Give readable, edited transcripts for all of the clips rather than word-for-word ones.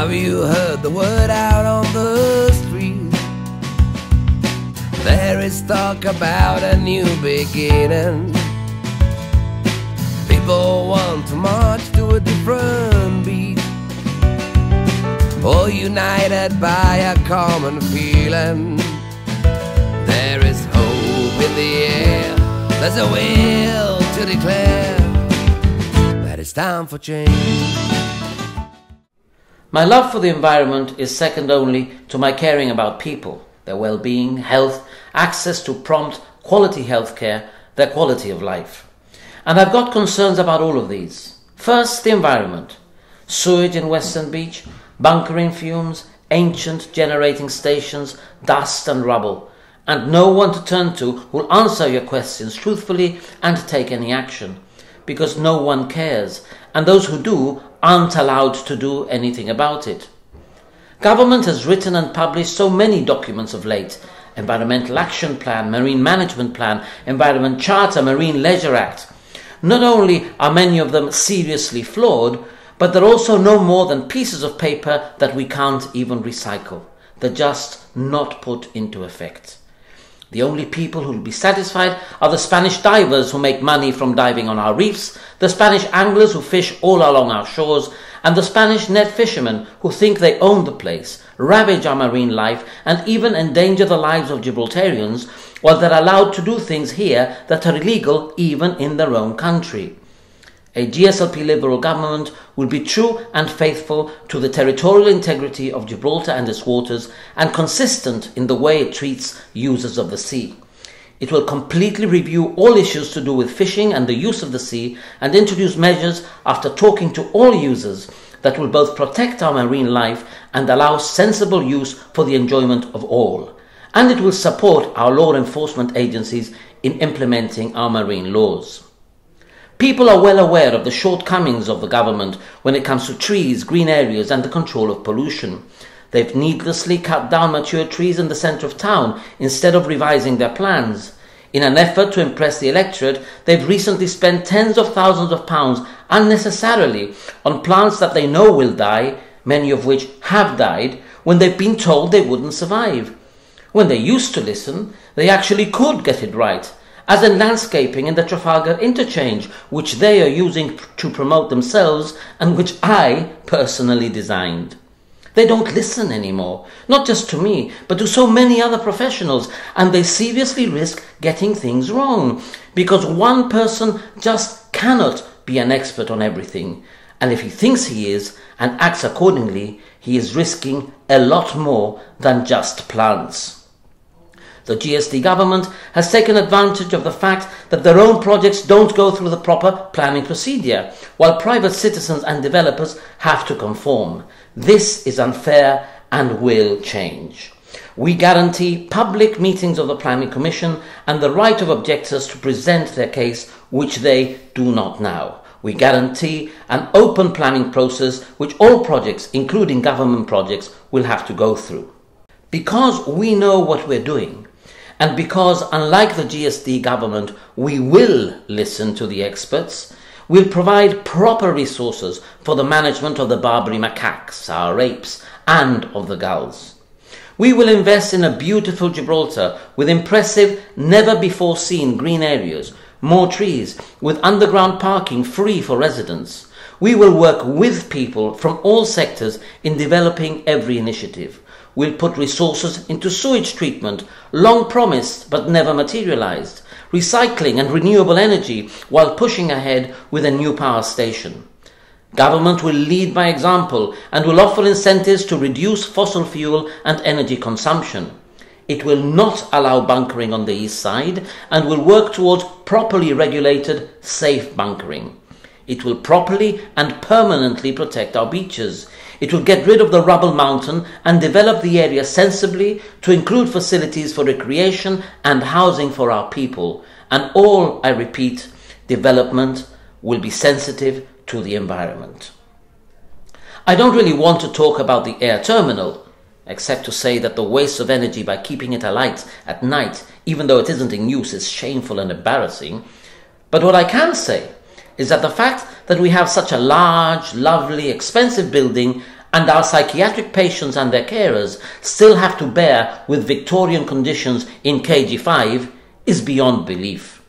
Have you heard the word out on the street? There is talk about a new beginning. People want to march to a different beat, all united by a common feeling. There is hope in the air, there's a will to declare that it's time for change. My love for the environment is second only to my caring about people, their well-being, health, access to prompt, quality healthcare, their quality of life. And I've got concerns about all of these. First, the environment. Sewage in Western Beach, bunkering fumes, ancient generating stations, dust and rubble, and no one to turn to who'll answer your questions truthfully and take any action, because no one cares, and those who do aren't allowed to do anything about it. Government has written and published so many documents of late: Environmental Action Plan, Marine Management Plan, Environment Charter, Marine Leisure Act. Not only are many of them seriously flawed, but they're also no more than pieces of paper that we can't even recycle. They're just not put into effect. The only people who will be satisfied are the Spanish divers who make money from diving on our reefs, the Spanish anglers who fish all along our shores, and the Spanish net fishermen who think they own the place, ravage our marine life, and even endanger the lives of Gibraltarians, while they're allowed to do things here that are illegal even in their own country. A GSLP Liberal government will be true and faithful to the territorial integrity of Gibraltar and its waters, and consistent in the way it treats users of the sea. It will completely review all issues to do with fishing and the use of the sea, and introduce measures after talking to all users that will both protect our marine life and allow sensible use for the enjoyment of all. And it will support our law enforcement agencies in implementing our marine laws. People are well aware of the shortcomings of the government when it comes to trees, green areas and the control of pollution. They've needlessly cut down mature trees in the centre of town instead of revising their plans. In an effort to impress the electorate, they've recently spent tens of thousands of pounds unnecessarily on plants that they know will die, many of which have died, when they've been told they wouldn't survive. When they used to listen, they actually could get it right, as in landscaping in the Trafalgar interchange, which they are using to promote themselves and which I personally designed. They don't listen anymore, not just to me, but to so many other professionals, and they seriously risk getting things wrong, because one person just cannot be an expert on everything, and if he thinks he is and acts accordingly, he is risking a lot more than just plants. The GSD government has taken advantage of the fact that their own projects don't go through the proper planning procedure, while private citizens and developers have to conform. This is unfair and will change. We guarantee public meetings of the Planning Commission and the right of objectors to present their case, which they do not now. We guarantee an open planning process which all projects, including government projects, will have to go through. Because we know what we're doing, and because, unlike the GSD government, we will listen to the experts, we'll provide proper resources for the management of the Barbary macaques, our apes, and of the gulls. We will invest in a beautiful Gibraltar with impressive, never-before-seen green areas, more trees, with underground parking free for residents. We will work with people from all sectors in developing every initiative. We'll put resources into sewage treatment, long promised but never materialized, recycling and renewable energy, while pushing ahead with a new power station. Government will lead by example and will offer incentives to reduce fossil fuel and energy consumption. It will not allow bunkering on the east side and will work towards properly regulated, safe bunkering. It will properly and permanently protect our beaches. It will get rid of the rubble mountain and develop the area sensibly to include facilities for recreation and housing for our people. And all, I repeat, development will be sensitive to the environment. I don't really want to talk about the air terminal, except to say that the waste of energy by keeping it alight at night, even though it isn't in use, is shameful and embarrassing. But what I can say is that the fact that we have such a large, lovely, expensive building and our psychiatric patients and their carers still have to bear with Victorian conditions in KG5 is beyond belief.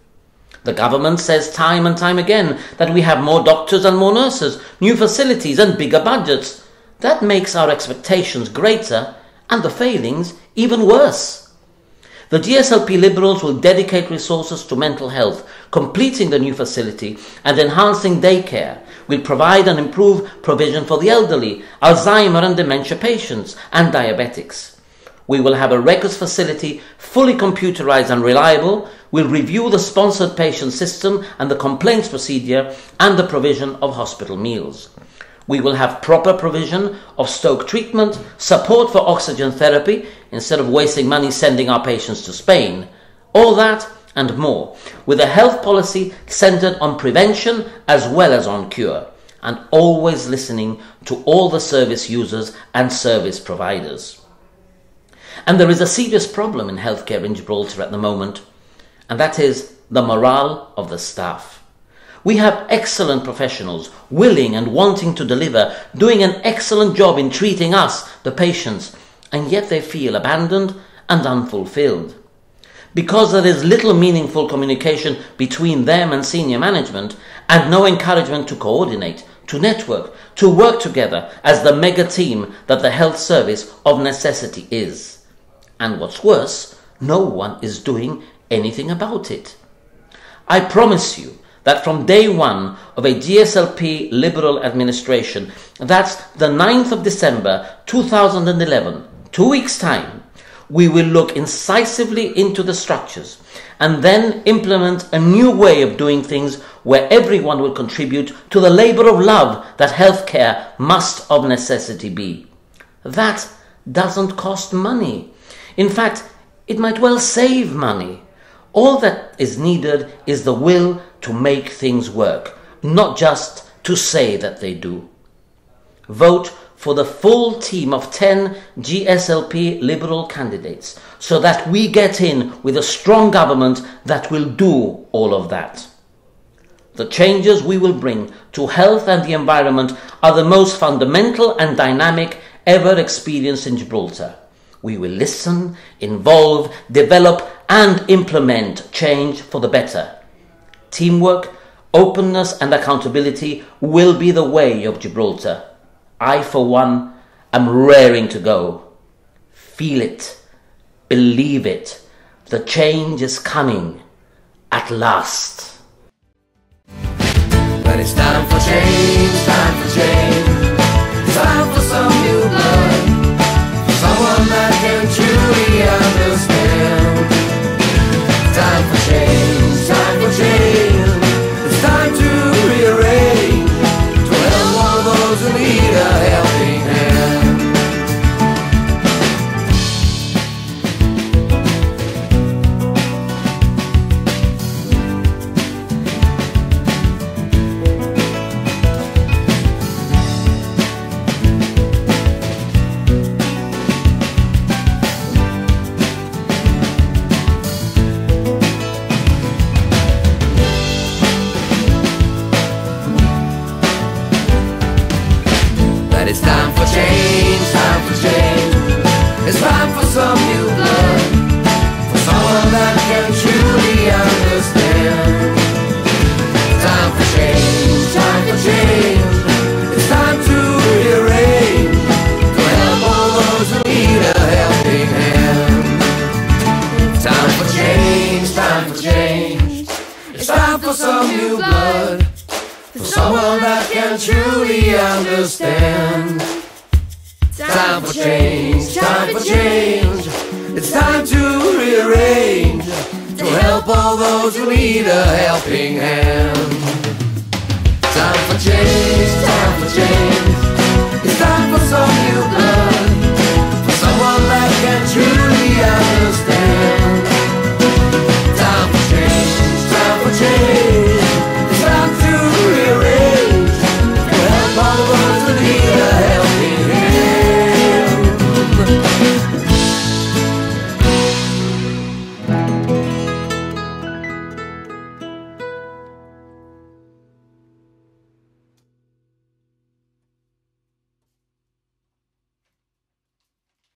The government says time and time again that we have more doctors and more nurses, new facilities and bigger budgets. That makes our expectations greater and the failings even worse. The GSLP Liberals will dedicate resources to mental health, completing the new facility and enhancing daycare. We'll provide and improve provision for the elderly, Alzheimer and dementia patients, and diabetics. We will have a records facility fully computerized and reliable. We'll review the sponsored patient system and the complaints procedure and the provision of hospital meals. We will have proper provision of stroke treatment, support for oxygen therapy, instead of wasting money sending our patients to Spain. All that and more, with a health policy centered on prevention as well as on cure, and always listening to all the service users and service providers. And there is a serious problem in healthcare in Gibraltar at the moment, and that is the morale of the staff. We have excellent professionals, willing and wanting to deliver, doing an excellent job in treating us, the patients, and yet they feel abandoned and unfulfilled. Because there is little meaningful communication between them and senior management, and no encouragement to coordinate, to network, to work together as the mega team that the health service of necessity is. And what's worse, no one is doing anything about it. I promise you that from day one of a GSLP Liberal administration, that's the 9th of December 2011, 2 weeks' time, we will look incisively into the structures and then implement a new way of doing things where everyone will contribute to the labour of love that healthcare must of necessity be. That doesn't cost money. In fact, it might well save money. All that is needed is the will to make things work, not just to say that they do. Vote for the full team of 10 GSLP Liberal candidates so that we get in with a strong government that will do all of that. The changes we will bring to health and the environment are the most fundamental and dynamic ever experienced in Gibraltar. We will listen, involve, develop and implement change for the better. Teamwork, openness and accountability will be the way of Gibraltar. I, for one, am raring to go. Feel it. Believe it. The change is coming. At last. But it's time for change, time for change. Time for some new blood. For someone that can truly understand. Time for change, time for change. It's time to rearrange, to help all those who need a helping hand. It's time for change, time for change. It's time for some new blood, for someone that can truly understand. Time for change, time for change. It's time to rearrange, to help all those who need a helping hand. Time for change, time for change. It's time for some new blood, for someone that can truly understand. Time for change, time for change. It's time to rearrange, to help all those who need a helping hand. Time for change, time for change.